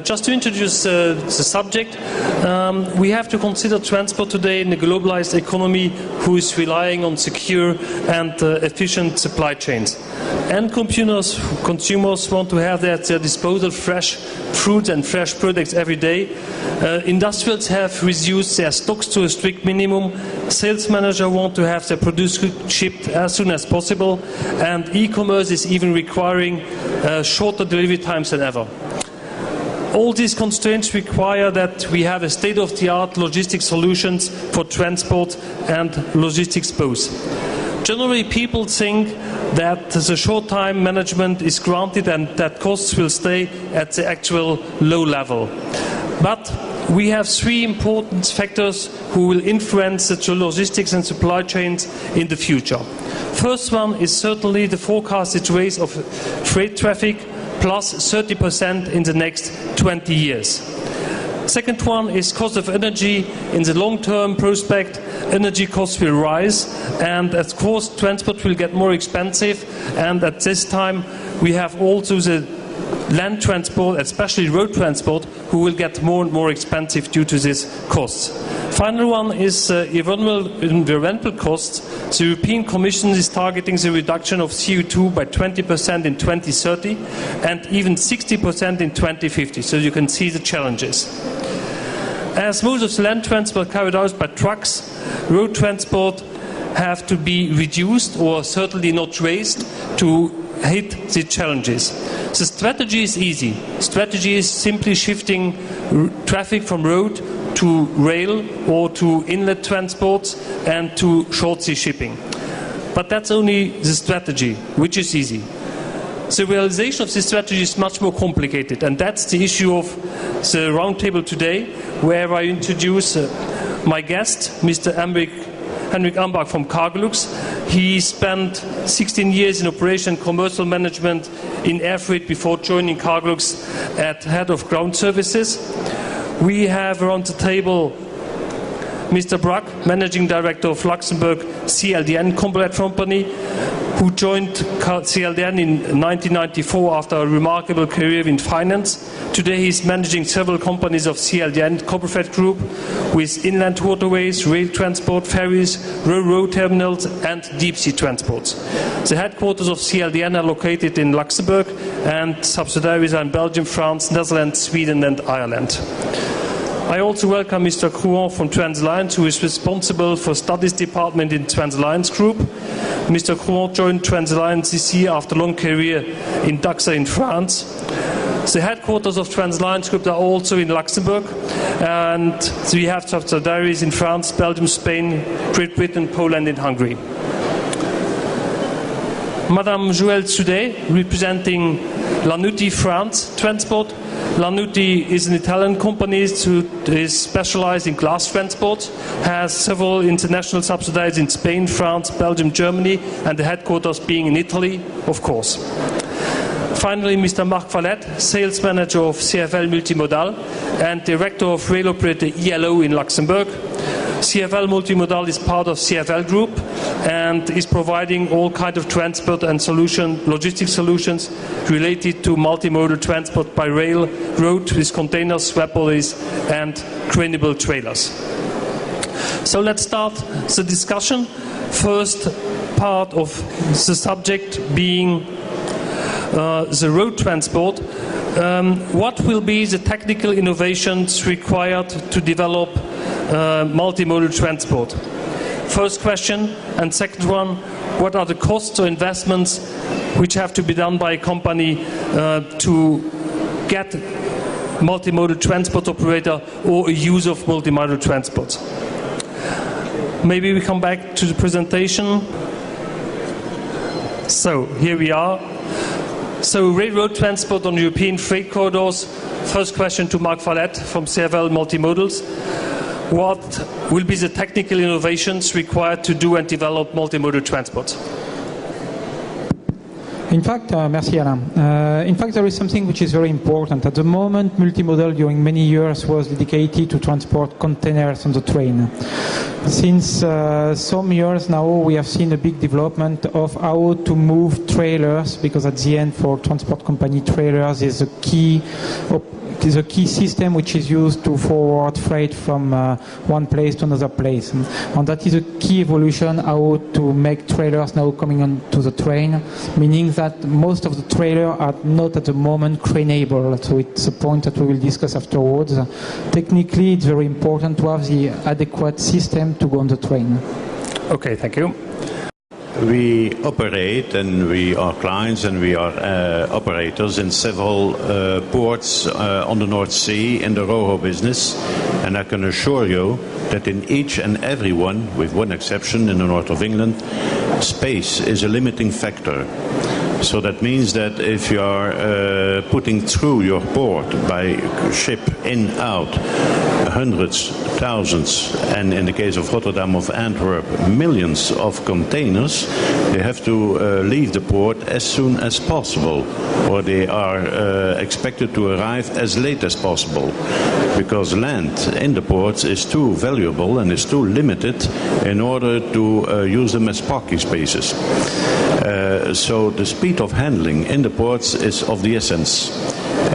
Just to introduce the subject, we have to consider transport today in a globalized economy who is relying on secure and efficient supply chains. And consumers want to have at their disposal fresh fruit and fresh products every day. Industrials have reduced their stocks to a strict minimum. Sales managers want to have their produce shipped as soon as possible. And e-commerce is even requiring shorter delivery times than ever. All these constraints require that we have a state-of-the-art logistics solutions for transport and logistics both. Generally, people think that the short-time management is granted and that costs will stay at the actual low level. But we have three important factors who will influence the logistics and supply chains in the future. First one is certainly the forecasted rise of freight traffic, plus 30% in the next 20 years. Second one is cost of energy. In the long-term prospect, energy costs will rise, and of course transport will get more expensive, and at this time we have also the land transport, especially road transport, who will get more and more expensive due to these costs. Final one is environmental costs. The European Commission is targeting the reduction of CO2 by 20% in 2030 and even 60% in 2050. So you can see the challenges. As most of the land transport carried out by trucks, road transport have to be reduced or certainly not raised to hit the challenges. The strategy is easy. Strategy is simply shifting traffic from road to rail or to inlet transports and to short sea shipping. But that's only the strategy, which is easy. The realization of this strategy is much more complicated, and that's the issue of the roundtable today, where I introduce my guest, Mr. Henrik Ambach from Cargolux. He spent 16 years in operation and commercial management in air freight before joining Cargolux at head of ground services. We have around the table Mr. Brack, Managing Director of Luxembourg CLDN Combat Company, who joined CLDN in 1994 after a remarkable career in finance. Today he is managing several companies of CLDN Corporate Group with inland waterways, rail transport, ferries, road terminals and deep sea transports. The headquarters of CLDN are located in Luxembourg and subsidiaries are in Belgium, France, Netherlands, Sweden and Ireland. I also welcome Mr. Crouan from TransAlliance, who is responsible for studies department in TransAlliance Group. Mr. Crouan joined TransAlliance this year after a long career in DAXA in France. The headquarters of TransAlliance Group are also in Luxembourg, and we have subsidiaries in France, Belgium, Spain, Great Britain, Poland and Hungary. Madame Joëlle Soudet, representing Lanuti France Transport. Lanuti is an Italian company who is specialized in glass transport, has several international subsidiaries in Spain, France, Belgium, Germany, and the headquarters being in Italy, of course. Finally, Mr. Marc Valette, Sales Manager of CFL Multimodal and Director of Rail Operator ELO in Luxembourg. CFL Multimodal is part of CFL Group and is providing all kinds of transport and logistics solutions related to multimodal transport by rail, road with containers, web bodies and craneable trailers. So let's start the discussion. First part of the subject being the road transport. What will be the technical innovations required to develop multimodal transport? First question. And second one, what are the costs or investments which have to be done by a company to get multimodal transport operator or a use of multimodal transport? Maybe we come back to the presentation. So here we are. So railroad transport on European freight corridors. First question to Marc Valette from CFL Multimodals. What will be the technical innovations required to do and develop multimodal transport? In fact, merci Alain. In fact, there is something which is very important. At the moment, multimodal during many years was dedicated to transport containers on the train. Since some years now, we have seen a big development of how to move trailers, because at the end, for transport company, trailers is a key is a key system which is used to forward freight from one place to another place. And that is a key evolution, how to make trailers now coming onto the train, meaning that most of the trailers are not at the moment craneable. So it's a point that we will discuss afterwards. Technically, it's very important to have the adequate system to go on the train. Okay, thank you. We operate, and we are clients, and we are operators in several ports on the North Sea in the RoRo business, and I can assure you that in each and every one, with one exception in the north of England, space is a limiting factor. So that means that if you are putting through your port by ship in, out, hundreds, thousands, and in the case of Rotterdam, of Antwerp, millions of containers, they have to leave the port as soon as possible, or they are expected to arrive as late as possible, because land in the ports is too valuable and is too limited in order to use them as parking spaces. So the speed of handling in the ports is of the essence.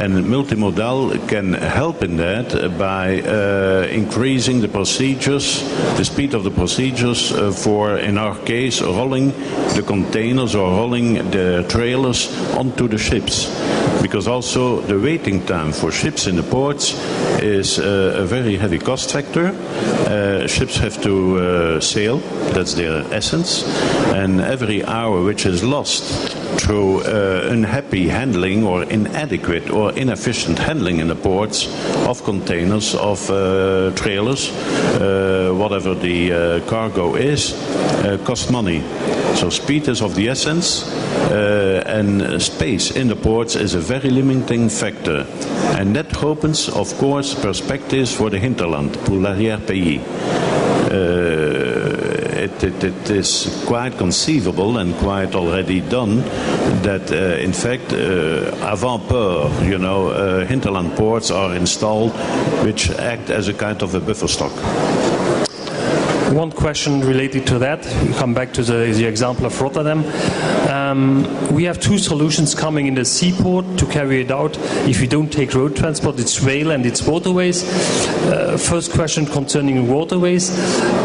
And multimodal can help in that by increasing the procedures, the speed of the procedures for, in our case, rolling the containers or rolling the trailers onto the ships. Because also the waiting time for ships in the ports is a very heavy cost factor. Ships have to sail, that's their essence, and every hour which is lost through unhappy handling or inadequate or inefficient handling in the ports of containers, of trailers, whatever the cargo is, costs money. So speed is of the essence, and space in the ports is a very limiting factor. And that opens, of course, perspectives for the hinterland, pour l'arrière-pays. It is quite conceivable and quite already done that, in fact, avant-port, hinterland ports are installed, which act as a kind of a buffer stock. One question related to that, we come back to the example of Rotterdam. We have two solutions coming in the seaport to carry it out. If we don't take road transport, it's rail and it's waterways. First question concerning waterways.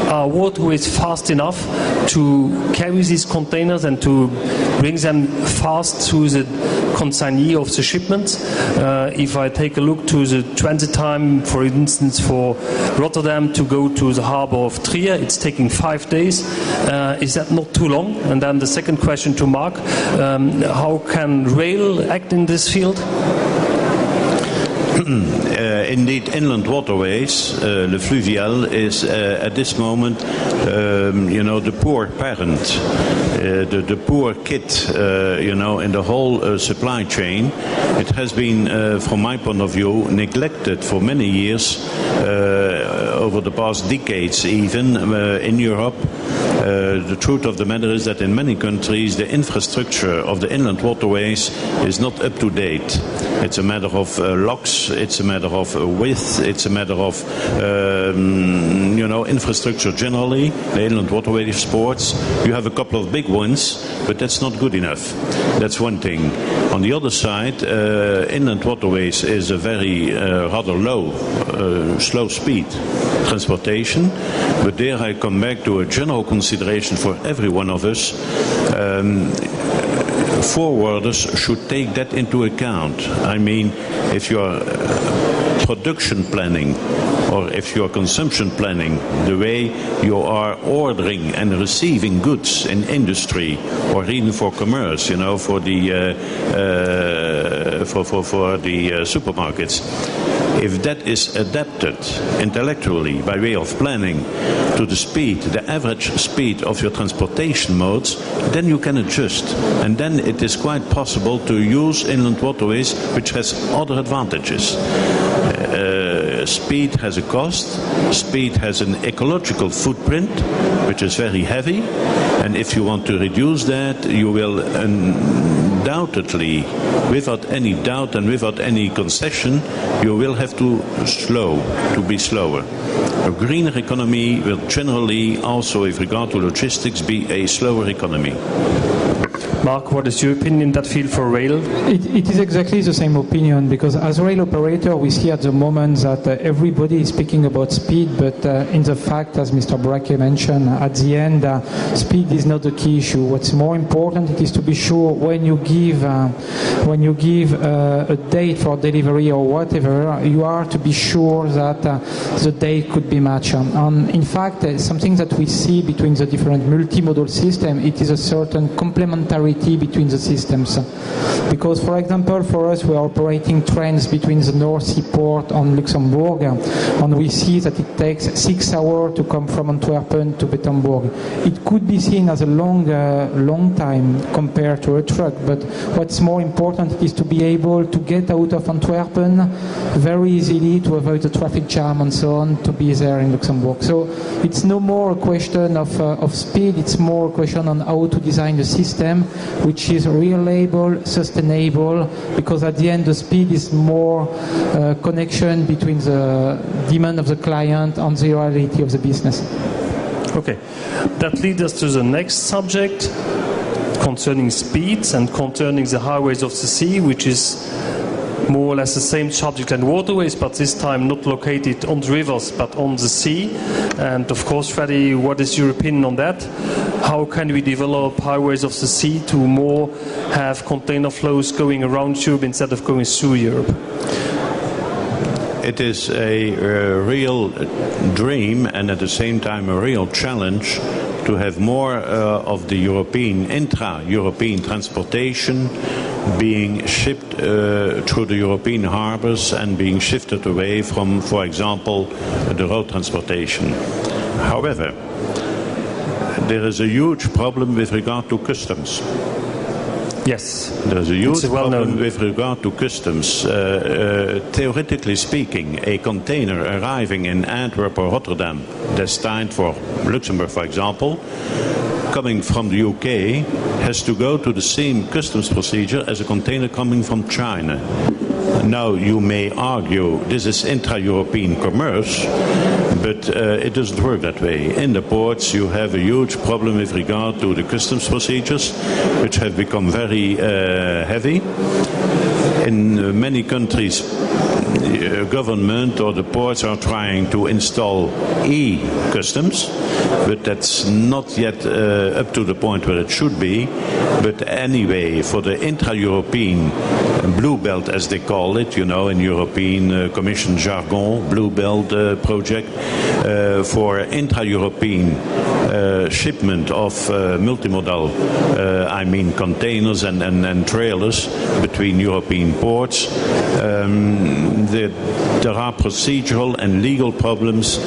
Are waterways fast enough to carry these containers and to bring them fast to the consignee of the shipment? If I take a look to the transit time, for instance, for Rotterdam to go to the harbor of Trier, it's taking 5 days. Is that not too long? And then the second question to Mark, how can rail act in this field? Indeed, inland waterways, le fluvial is at this moment, the poor parent, the poor kid, in the whole supply chain. It has been, from my point of view, neglected for many years, over the past decades even, in Europe. The truth of the matter is that in many countries the infrastructure of the inland waterways is not up to date. It's a matter of locks, it's a matter of width, it's a matter of infrastructure generally. The inland waterway sports, you have a couple of big ones, but that's not good enough. That's one thing. On the other side, inland waterways is a very rather low, slow speed transportation, but there I come back to a general consideration for every one of us. Forwarders should take that into account. I mean, if you're production planning or if you're consumption planning, the way you are ordering and receiving goods in industry or even for commerce, for the supermarkets. If that is adapted intellectually by way of planning to the speed, the average speed of your transportation modes, then you can adjust. And then it is quite possible to use inland waterways, which has other advantages. Speed has a cost, speed has an ecological footprint, which is very heavy, and if you want to reduce that, you will undoubtedly, without any doubt and without any concession, you will have to be slower. A greener economy will generally also, with regard to logistics, be a slower economy. Mark, what is your opinion in that field for rail? It is exactly the same opinion, because as rail operator we see at the moment that everybody is speaking about speed, but in the fact, as Mr. Braque mentioned, at the end speed is not the key issue. What's more important it is to be sure when you give a date for delivery or whatever, you are to be sure that the date could be matched. In fact, something that we see between the different multimodal systems, it is a certain complementarity between the systems. Because, for example, for us, we are operating trains between the North Sea port and Luxembourg, and we see that it takes 6 hours to come from Antwerp to Bettembourg. It could be seen as a long time compared to a truck, but what's more important is to be able to get out of Antwerp very easily, to avoid the traffic jam and so on, to be there in Luxembourg. So it's no more a question of speed, it's more a question on how to design the system which is reliable, sustainable, because at the end the speed is more connection between the demand of the client and the reality of the business. Okay, that leads us to the next subject concerning speeds and concerning the highways of the sea, which is more or less the same subject and waterways, but this time not located on the rivers but on the sea. And of course, Freddy, what is your opinion on that? How can we develop highways of the sea to more have container flows going around Europe instead of going through Europe? It is a real dream and at the same time a real challenge to have more of the intra-European transportation being shipped through the European harbors and being shifted away from, for example, the road transportation. However, there is a huge problem with regard to customs. Yes. There's a huge problem with regard to customs. Theoretically speaking, a container arriving in Antwerp or Rotterdam, destined for Luxembourg, for example, coming from the UK, has to go to the same customs procedure as a container coming from China. Now, you may argue this is intra-European commerce, but it doesn't work that way. In the ports, you have a huge problem with regard to the customs procedures, which have become very heavy. In many countries, government or the ports are trying to install e-customs, but that's not yet up to the point where it should be. But anyway, for the intra-European blue belt, as they call it, you know, in European Commission jargon, blue belt project, for intra-European shipment of multimodal, I mean containers and trailers between European ports, there are procedural and legal problems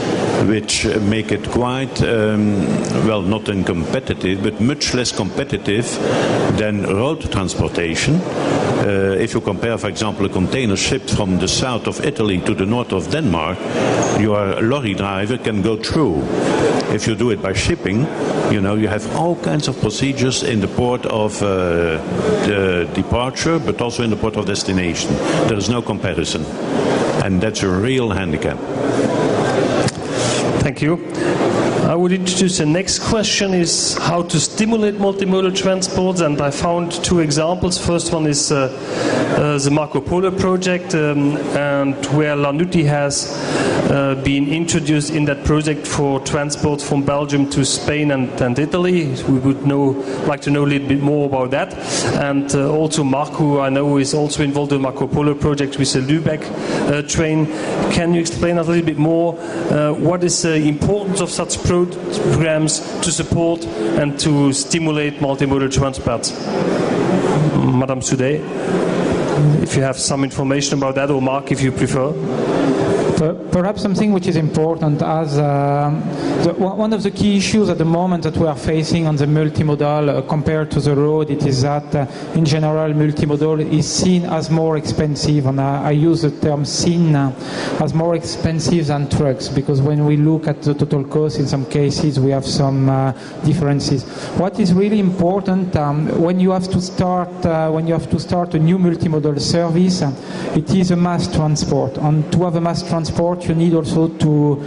which make it quite, well, not uncompetitive, but much less competitive than road transportation. If you compare, for example, a container shipped from the south of Italy to the north of Denmark, your lorry driver can go through. If you do it by shipping, you know, you have all kinds of procedures in the port of the departure, but also in the port of destination. There is no comparison, and that's a real handicap. Thank you. I would introduce the next question is how to stimulate multimodal transport, and I found two examples. First one is the Marco Polo project, and where Lanuti has been introduced in that project for transport from Belgium to Spain and Italy. We would like to know a little bit more about that. And also Marco, I know, is also involved in the Marco Polo project with the Lübeck train. Can you explain a little bit more what is the importance of such programs to support and to stimulate multimodal transport? Madame Soudet, if you have some information about that, or Mark, if you prefer. Perhaps something which is important as one of the key issues at the moment that we are facing on the multimodal compared to the road, it is that in general multimodal is seen as more expensive, and I use the term seen as more expensive than trucks, because when we look at the total cost, in some cases we have some differences. What is really important when you have to start a new multimodal service, it is a mass transport, and to have a mass transport transport, you need also to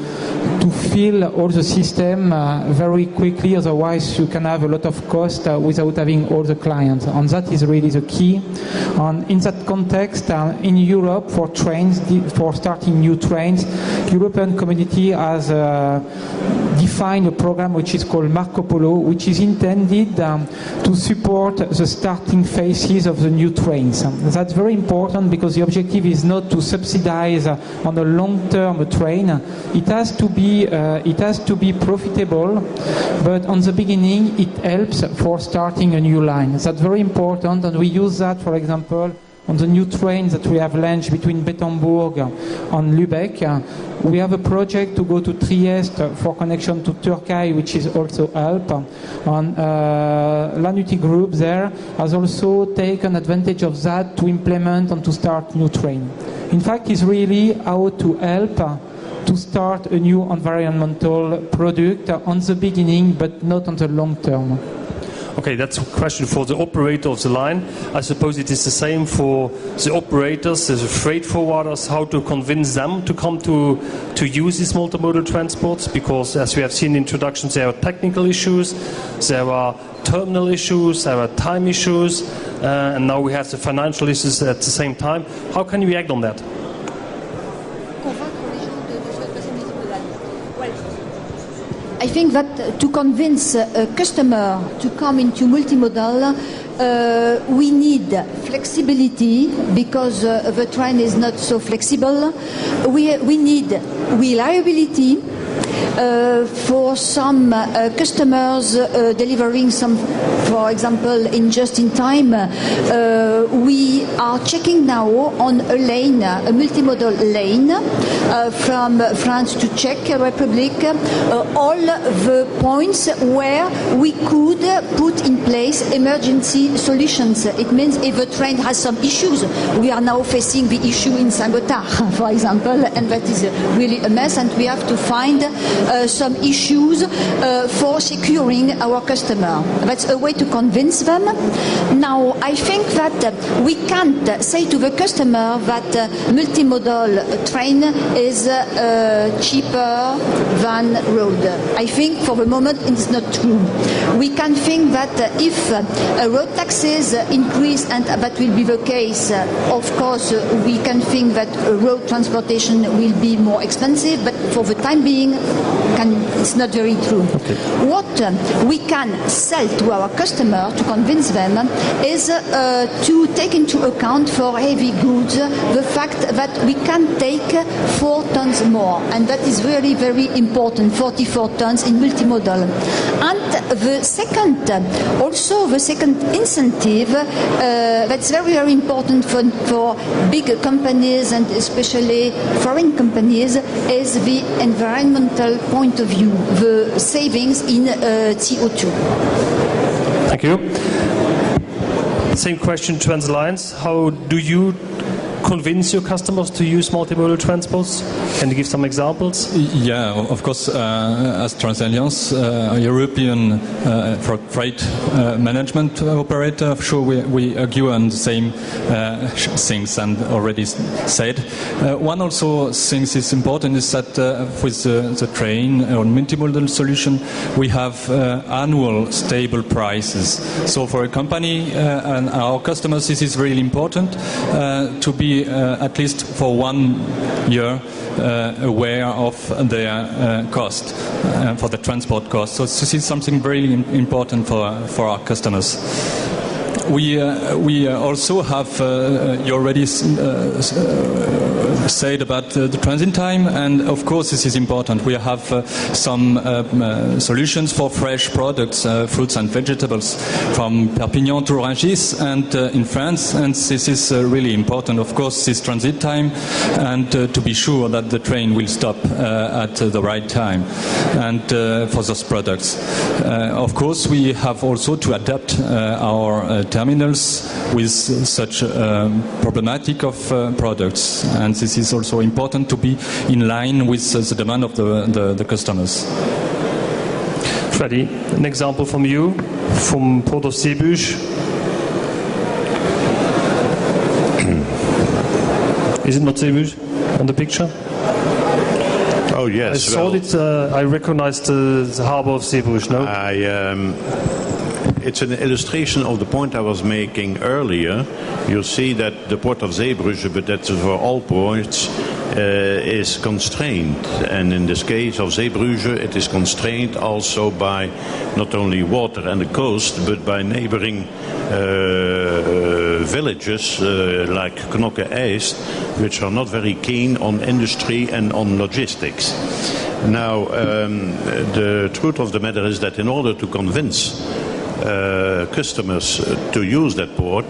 fill all the system very quickly, otherwise you can have a lot of cost without having all the clients, and that is really the key. And in that context, in Europe, for trains, for starting new trains, European Community has defined a program which is called Marco Polo, which is intended to support the starting phases of the new trains. That's very important because the objective is not to subsidize on a long-term train. It has to be profitable, but on the beginning it helps for starting a new line. That's very important, and we use that, for example, on the new train that we have launched between Bettembourg and Lübeck. We have a project to go to Trieste for connection to Turkey, which is also help. And Lanuti Group there has also taken advantage of that to implement and to start new train. In fact, it's really how to help to start a new environmental product on the beginning, but not on the long term. Okay, that's a question for the operator of the line. I suppose it is the same for the operators, the freight forwarders, how to convince them to come to use these multimodal transports, because as we have seen in introductions, there are technical issues, there are terminal issues, there are time issues, and now we have the financial issues at the same time. How can you react on that? I think that to convince a customer to come into multimodal, we need flexibility because the train is not so flexible. We need reliability. For some customers delivering some, for example, in just-in-time, we are checking now on a lane, a multimodal lane, from France to Czech Republic, all the points where we could put in place emergency solutions. It means if the train has some issues, we are now facing the issue in Saint-Gothard, for example, and that is really a mess, and we have to find some issues for securing our customer. That's a way to convince them. Now, I think that we can't say to the customer that multimodal train is cheaper than road. I think for the moment it's not true. We can think that if road taxes increase, and that will be the case, of course, we can think that road transportation will be more expensive, but for the time being, it's not very true. Okay. What we can sell to our customer to convince them is to take into account for heavy goods the fact that we can take 4 tons more, and that is really very important, 44 tons in multimodal. And the second incentive that's very, very important for big companies and especially foreign companies is the environmental point of view, the savings in CO2. Thank you. Same question, TransAlliance. How do you convince your customers to use multimodal transports? Can you give some examples? Yeah, of course, as TransAlliance, European freight management operator, sure we argue on the same things and already said. One also things is important is that with the train or multimodal solution, we have annual stable prices. So for a company and our customers, this is really important to be at least for 1 year aware of their cost for the transport cost. So this is something very important for our customers. We also have you already said about the transit time, and of course this is important. We have some solutions for fresh products, fruits and vegetables, from Perpignan to Rungis and in France, and this is really important. Of course, this transit time, and to be sure that the train will stop at the right time, and for those products. Of course, we have also to adapt our terminals with such problematic of products, and this is also important to be in line with the demand of the customers. Freddy, an example from you, from Port of Zeebrugge. Is it not Zeebrugge on the picture? Oh yes. I saw it. I recognized the harbor of Zeebrugge. No. It's an illustration of the point I was making earlier. You see that the port of Zeebrugge, but that's for all ports, is constrained. And in this case of Zeebrugge, it is constrained also by not only water and the coast, but by neighboring villages like Knokke Eist, which are not very keen on industry and on logistics. Now, the truth of the matter is that in order to convince customers to use that port,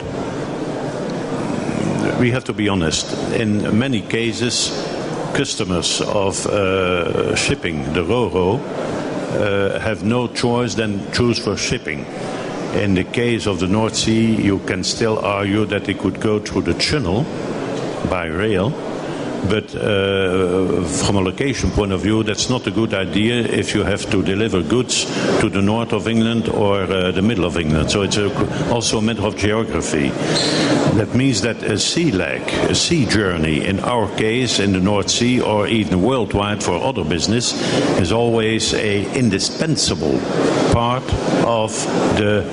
we have to be honest. In many cases, customers of shipping, the Ro-Ro, have no choice than choose for shipping. In the case of the North Sea, you can still argue that they could go through the channel by rail. But from a location point of view, that's not a good idea if you have to deliver goods to the north of England or the middle of England. So it's also a matter of geography. That means that a sea leg, a sea journey, in our case in the North Sea or even worldwide for other business, is always an indispensable part of the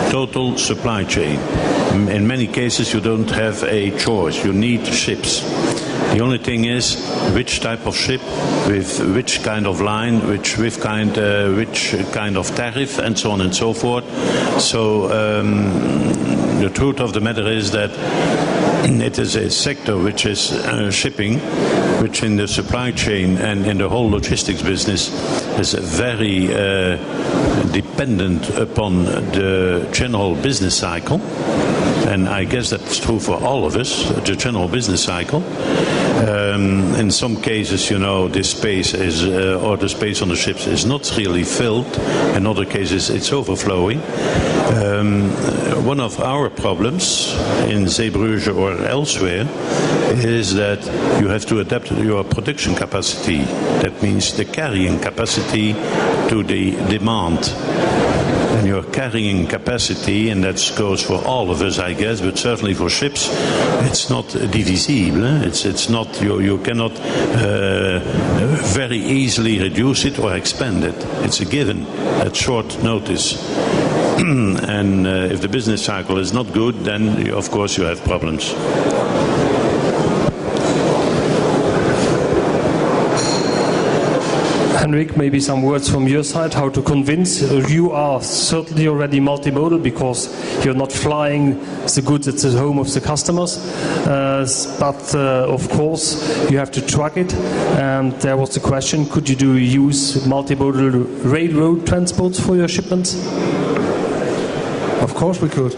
total supply chain. In many cases you don't have a choice, you need ships. The only thing is which type of ship, with which kind of line, which kind of tariff, and so on and so forth. So the truth of the matter is that it is a sector which is shipping, which in the supply chain and in the whole logistics business is very dependent upon the general business cycle. And I guess that's true for all of us, the general business cycle. In some cases, you know, this space is, or the space on the ships is not really filled. In other cases, it's overflowing. One of our problems in Zeebrugge or elsewhere is that you have to adapt your production capacity. That means the carrying capacity to the demand. And your carrying capacity, and that goes for all of us, I guess, but certainly for ships, it's not divisible. It's not, you cannot very easily reduce it or expand it. It's a given at short notice. And if the business cycle is not good, then of course you have problems. Henrik, maybe some words from your side, how to convince. You are certainly already multimodal because you're not flying the goods at the home of the customers, but of course you have to truck it. And there was the question, could you use multimodal railroad transports for your shipments? Of course we could.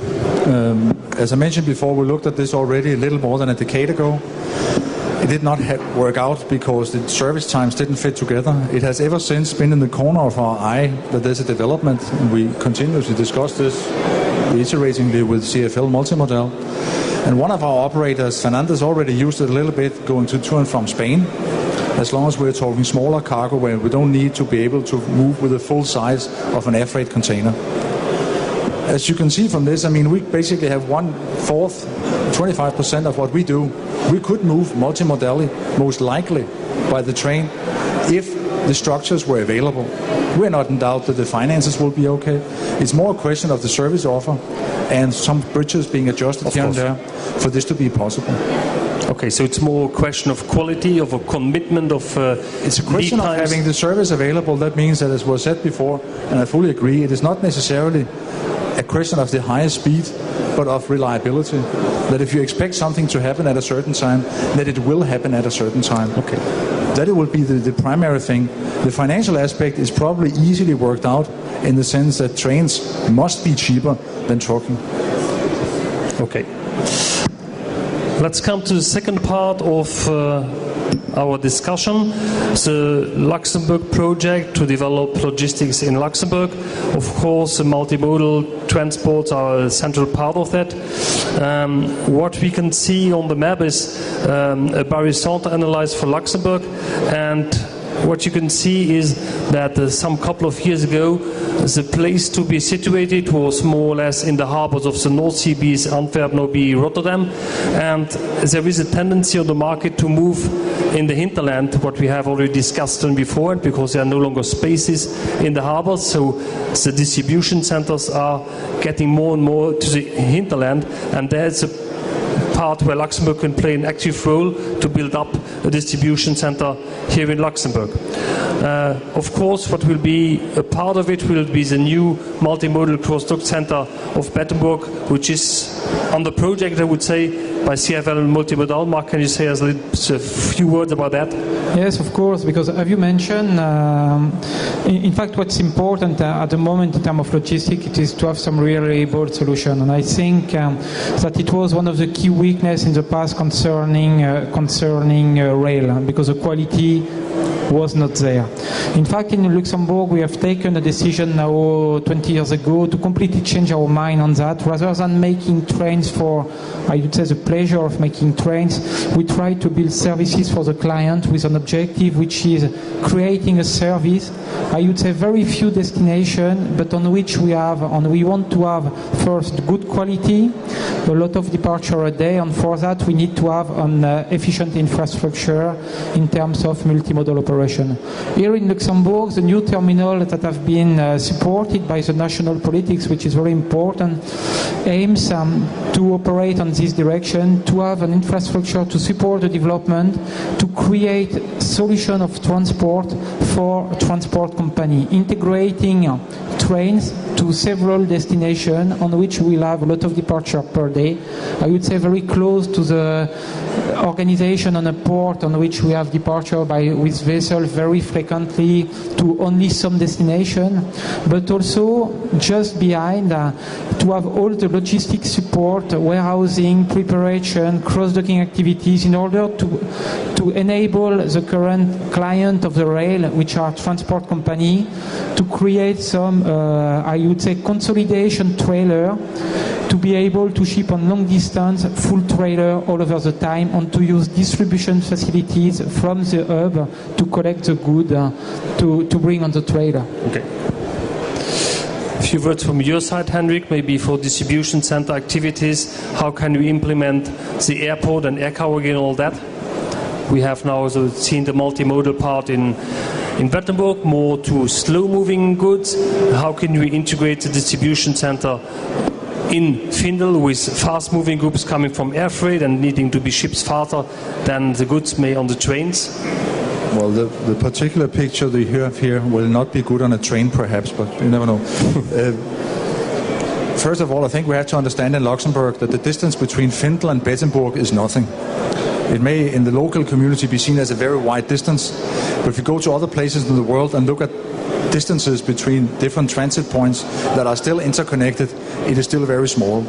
As I mentioned before, we looked at this already a little more than a decade ago. It did not work out because the service times didn't fit together. It has ever since been in the corner of our eye that there's a development, and we continuously discuss this reiteratingly with CFL Multimodal. And one of our operators, Fernandez, already used it a little bit going to and from Spain, as long as we're talking smaller cargo where we don't need to be able to move with the full size of an air freight container. As you can see from this, I mean, we basically have 1/4, 25% of what we do. We could move multimodally, most likely, by the train, if the structures were available. We're not in doubt that the finances will be okay. It's more a question of the service offer and some bridges being adjusted here and there for this to be possible. Okay, so it's more a question of quality, of a commitment, of it's a question of having the service available. That means that, as was said before, and I fully agree, it is not necessarily a question of the highest speed, but of reliability. That if you expect something to happen at a certain time, that it will happen at a certain time. Okay. That it will be the primary thing. The financial aspect is probably easily worked out in the sense that trains must be cheaper than trucking. Okay. Let's come to the second part of our discussion, the Luxembourg project to develop logistics in Luxembourg. Of course, the multimodal transports are a central part of that. What we can see on the map is a Barry Center analysis for Luxembourg, and what you can see is that some couple of years ago, the place to be situated was more or less in the harbors of the North Sea, be it Antwerp, or be Rotterdam, and there is a tendency on the market to move in the hinterland, what we have already discussed before, because there are no longer spaces in the harbors, so the distribution centers are getting more and more to the hinterland, and there's a part where Luxembourg can play an active role to build up a distribution center here in Luxembourg. Of course, what will be a part of it will be the new multimodal cross-dock center of Bettemburg, which is on the project, I would say, by CFL Multimodal. Mark, can you say us a few words about that? Yes, of course, because as you mentioned, in fact, what's important at the moment in terms of logistics, it is to have some reliable solution. And I think that it was one of the key weaknesses in the past concerning rail, because the quality was not there. In fact, in Luxembourg, we have taken a decision now 20 years ago to completely change our mind on that. Rather than making trains for, I would say, the pleasure of making trains, we try to build services for the client with an objective which is creating a service, I would say very few destinations, but on which we want to have first good quality, a lot of departure a day, and for that we need to have an efficient infrastructure in terms of multimodal operation. Here in Luxembourg, the new terminal that have been supported by the national politics, which is very important, aims to operate on this direction, to have an infrastructure to support the development, to create solution of transport for transport company, integrating trains to several destinations on which we'll have a lot of departure per day. I would say very close to the organization on a port on which we have departure with vessels very frequently to only some destination, but also just behind to have all the logistics support, warehousing, preparation, cross-docking activities in order to enable the current client of the rail, which are transport company, to create some, I would say, consolidation trailer to be able to ship on long distance, full trailer all over the time, and to use distribution facilities from the hub to collect the good to bring on the trailer. Okay. A few words from your side, Henrik, maybe for distribution center activities. How can we implement the airport and air cargo and all that? We have now seen the multimodal part in Bettemburg, more to slow-moving goods. How can we integrate the distribution center in Findel with fast-moving goods coming from air freight and needing to be shipped faster than the goods made on the trains? Well, the particular picture that you have here will not be good on a train, perhaps, but you never know. First of all, I think we have to understand in Luxembourg that the distance between Findel and Bettemburg is nothing. It may, in the local community, be seen as a very wide distance, but if you go to other places in the world and look at distances between different transit points that are still interconnected, it is still very small.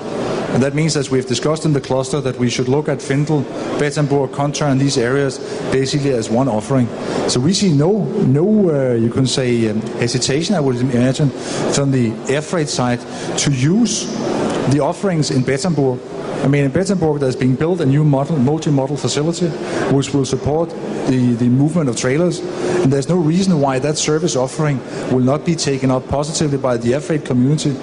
And that means, as we've discussed in the cluster, that we should look at Findel, Bettemburg, Contra, and these areas basically as one offering. So we see no you can say, hesitation, I would imagine, from the air freight side to use the offerings in Bettemburg. I mean, in Bettemburg, there's being built a new multi-model facility which will support the movement of trailers. And there's no reason why that service offering will not be taken up positively by the air freight community.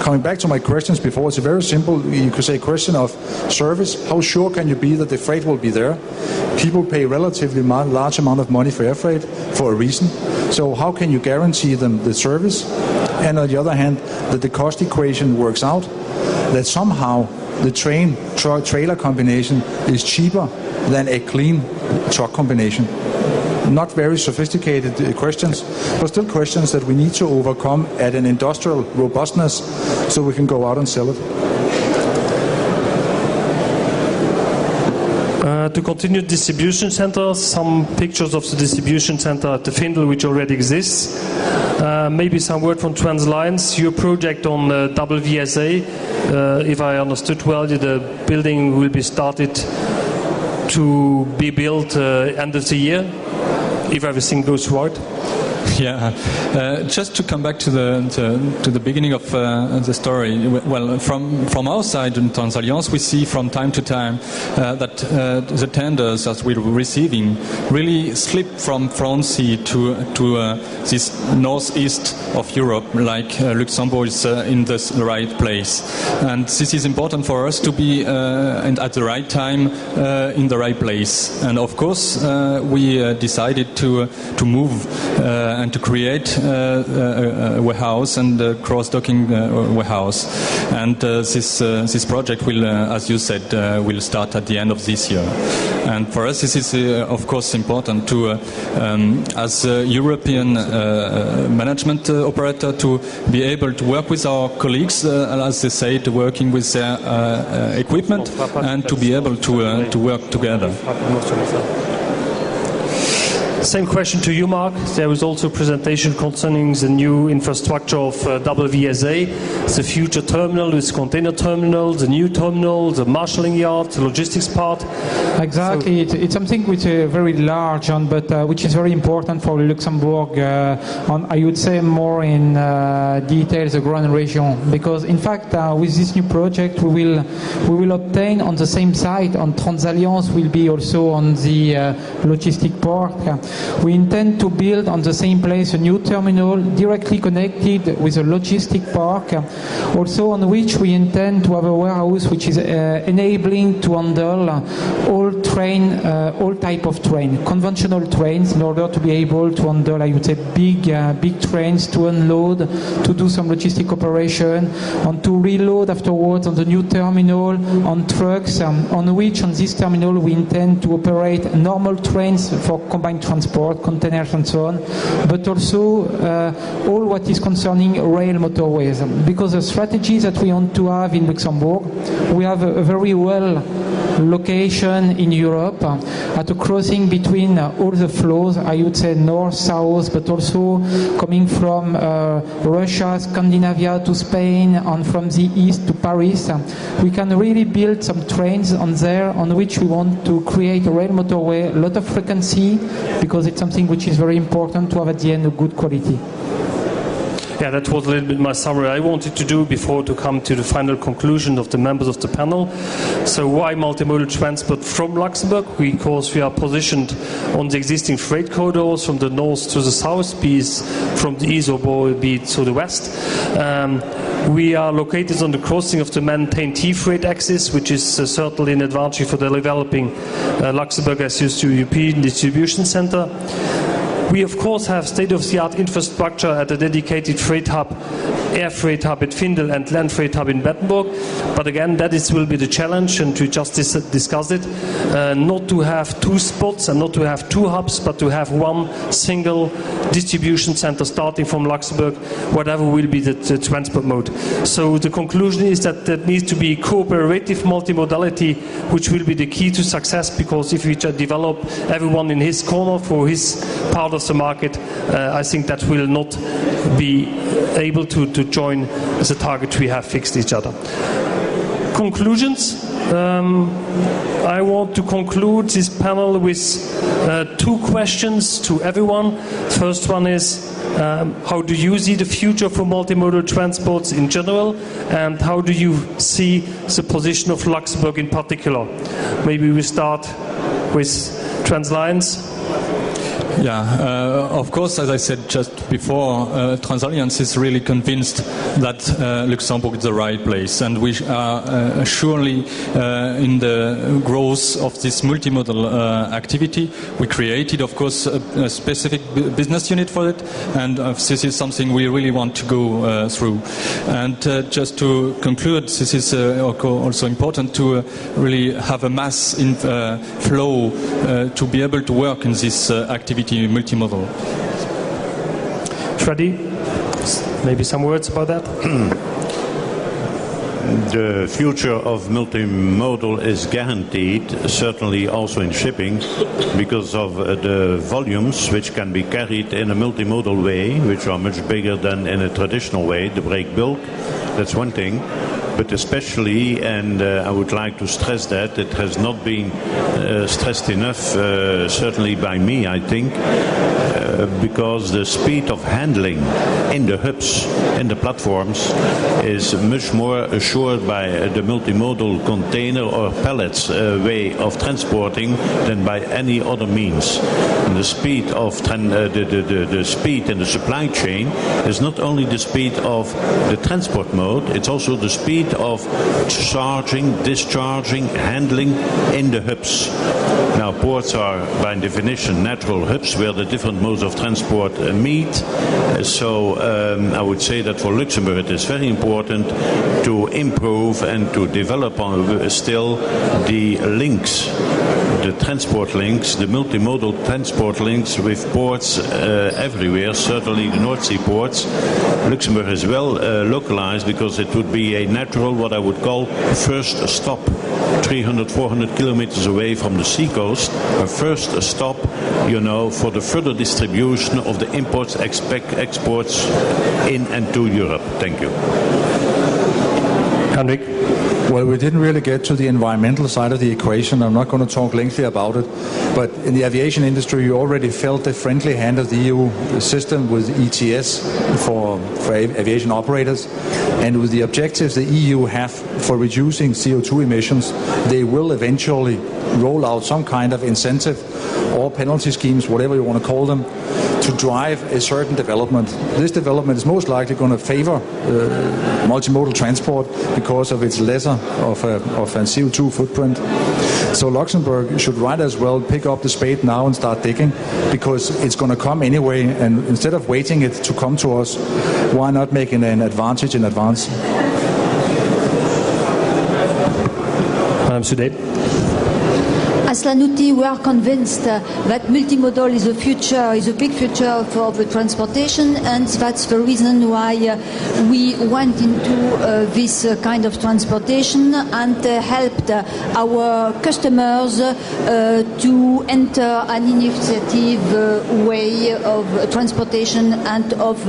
Coming back to my questions before, it's a very simple, you could say, question of service. How sure can you be that the freight will be there? People pay relatively large amount of money for air freight for a reason. So how can you guarantee them the service? And on the other hand, that the cost equation works out, that somehow the train-trailer combination is cheaper than a clean truck combination. Not very sophisticated questions, but still questions that we need to overcome at an industrial robustness so we can go out and sell it. To continue distribution centers, some pictures of the distribution center at the Findel, which already exists. Maybe some word from TransLines, your project on WVSA. If I understood well, the building will be started to be built end of the year, if everything goes right. Yeah, just to come back to the beginning of the story. Well, from our side in Transalliance, we see from time to time that the tenders that we're receiving really slip from France to this northeast of Europe, like Luxembourg is in the right place, and this is important for us to be and at the right time in the right place. And of course, we decided to move. And to create a warehouse and a cross-docking warehouse, and this project will, as you said, will start at the end of this year. And for us, this is of course important to, as a European management operator, to be able to work with our colleagues, as they said, working with their equipment, and to be able to work together. Same question to you, Mark. There was also a presentation concerning the new infrastructure of WVSA, the future terminal, this container terminal, the new terminal, the marshalling yard, the logistics part. Exactly. So it's something which is very large, but which is very important for Luxembourg. I would say more in detail the Grand Region, because in fact with this new project we will obtain on the same site on Transalliance will be also on the logistic port. We intend to build on the same place a new terminal directly connected with a logistic park, also on which we intend to have a warehouse which is enabling to handle all type of train, conventional trains, in order to be able to handle, I would say, big trains to unload, to do some logistic operation, and to reload afterwards on the new terminal on trucks, on which on this terminal we intend to operate normal trains for combined transport, containers and so on, but also all what is concerning rail motorways. Because the strategy that we want to have in Luxembourg, we have a very well location in Europe at a crossing between all the flows, I would say north, south, but also coming from Russia, Scandinavia to Spain, and from the east to Paris. We can really build some trains on there on which we want to create a rail motorway, a lot of frequency, because it's something which is very important to have at the end a good quality. Yeah, that was a little bit my summary I wanted to do before to come to the final conclusion of the members of the panel. So why multimodal transport from Luxembourg? Because we are positioned on the existing freight corridors from the north to the south, be it from the east or be it to the west. We are located on the crossing of the maintained T-freight axis, which is certainly an advantage for developing Luxembourg as a European distribution center. We, of course, have state-of-the-art infrastructure at a dedicated freight hub, air freight hub at Findel and land freight hub in Bettenburg. But again, that will be the challenge, and we just discussed it, not to have two spots and not to have two hubs, but to have one single distribution center starting from Luxembourg, whatever will be the transport mode. So the conclusion is that there needs to be cooperative multimodality, which will be the key to success, because if we develop everyone in his corner for his part of the market, I think that will not be able to join the target we have fixed each other. Conclusions. I want to conclude this panel with two questions to everyone. First one is, how do you see the future for multimodal transports in general, and how do you see the position of Luxembourg in particular? Maybe we start with Transalliance. Yeah, of course, as I said just before, Transalliance is really convinced that Luxembourg is the right place, and we are surely in the growth of this multimodal activity. We created, of course, a specific business unit for it, and this is something we really want to go through. And just to conclude, this is also important to really have a mass in flow to be able to work in this activity. Multimodal. Freddy, maybe some words about that? The future of multimodal is guaranteed, certainly also in shipping, because of the volumes which can be carried in a multimodal way, which are much bigger than in a traditional way, the break bulk. That's one thing. but especially, and I would like to stress that, it has not been stressed enough, certainly by me, I think, because the speed of handling in the hubs, in the platforms, is much more assured by the multimodal container or pallets way of transporting than by any other means. And the speed of the speed in the supply chain is not only the speed of the transport mode, it's also the speed of charging, discharging, handling in the hubs. Now, ports are by definition natural hubs where the different modes of transport meet. So I would say that for Luxembourg it is very important to improve and to develop on still the links, the transport links, the multimodal transport links with ports everywhere, certainly the North Sea ports. Luxembourg is well localized because it would be a natural, what I would call, first stop, 300, 400 kilometers away from the sea coast, a first stop, for the further distribution of the imports, exports in and to Europe. Thank you. Henrik? Well, we didn't really get to the environmental side of the equation. I'm not going to talk lengthy about it. But in the aviation industry, you already felt the friendly hand of the EU system with ETS for aviation operators. And with the objectives the EU have for reducing CO2 emissions, they will eventually roll out some kind of incentive or penalty schemes, whatever you want to call them, to drive a certain development. This development is most likely going to favor multimodal transport because of its lesser of a CO2 footprint. So Luxembourg should right as well pick up the spade now and start digging, because it's going to come anyway, and instead of waiting it to come to us, why not making an advantage in advance? Madame Soudet? As Lanuti, we are convinced that multimodal is a big future for the transportation, and that's the reason why we went into this kind of transportation and helped our customers to enter an innovative way of transportation and of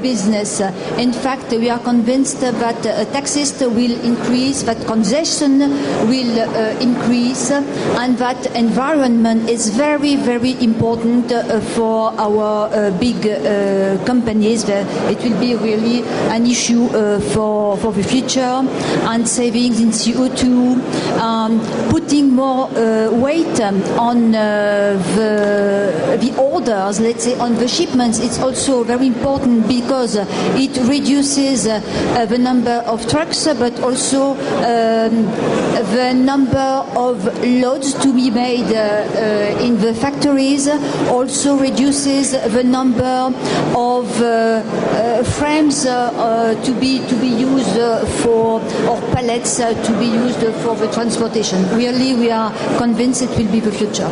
business. In fact, we are convinced that taxes will increase, that congestion will increase, and that environment is very, very important for our big companies. It will be really an issue for the future, and savings in CO2, putting more weight on the orders, let's say on the shipments. It's also very important because it reduces the number of trucks, but also the number of loads to be made in the factories, also reduces the number of frames to be used for, or pallets to be used for the transportation. Really, we are convinced it will be the future.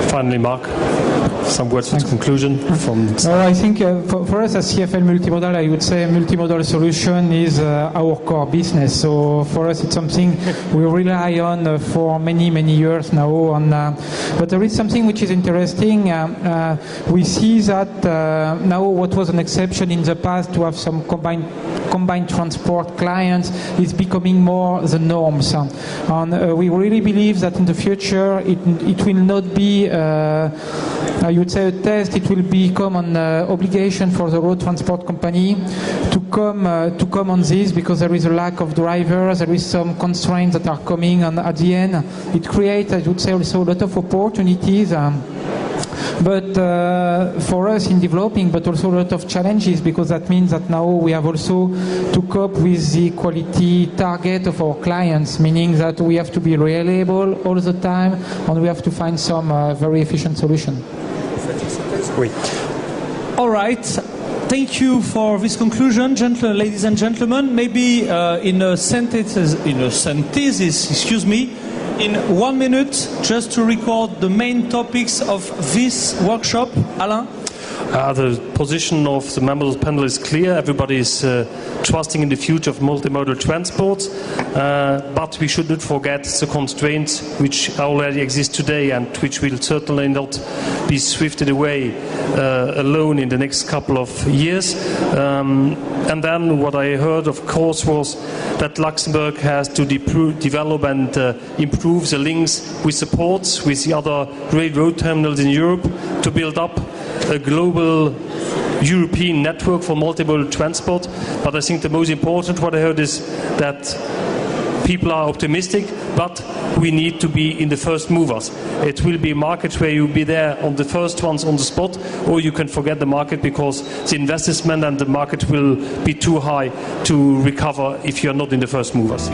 Finally, Mark, some words of conclusion from... I think for us as CFL Multimodal, I would say multimodal solution is our core business. So for us, it's something we rely on for many, many years now. But there is something which is interesting. We see that now what was an exception in the past to have some combined transport clients is becoming more the norms. And we really believe that in the future it will not be I would say a test, it will become an obligation for the road transport company to come on this, because there is a lack of drivers, there is some constraints that are coming, and at the end it creates, I would say, also a lot of opportunities. But for us in developing, but also a lot of challenges, because that means that now we have also to cope with the quality target of our clients, meaning that we have to be reliable all the time, and we have to find some very efficient solution. Oui. All right. Thank you for this conclusion, ladies and gentlemen. Maybe in a synthesis, in 1 minute, just to record the main topics of this workshop. Alain? The position of the members of the panel is clear. Everybody is trusting in the future of multimodal transport, but we should not forget the constraints which already exist today and which will certainly not be swifted away alone in the next couple of years. And then what I heard, of course, was that Luxembourg has to develop and improve the links with the ports, with the other railroad terminals in Europe, to build up a global European network for multimodal transport. But I think the most important what I heard is that people are optimistic, but we need to be in the first movers. It will be a market where you'll be there on the first ones on the spot, or you can forget the market because the investment and the market will be too high to recover if you're not in the first movers.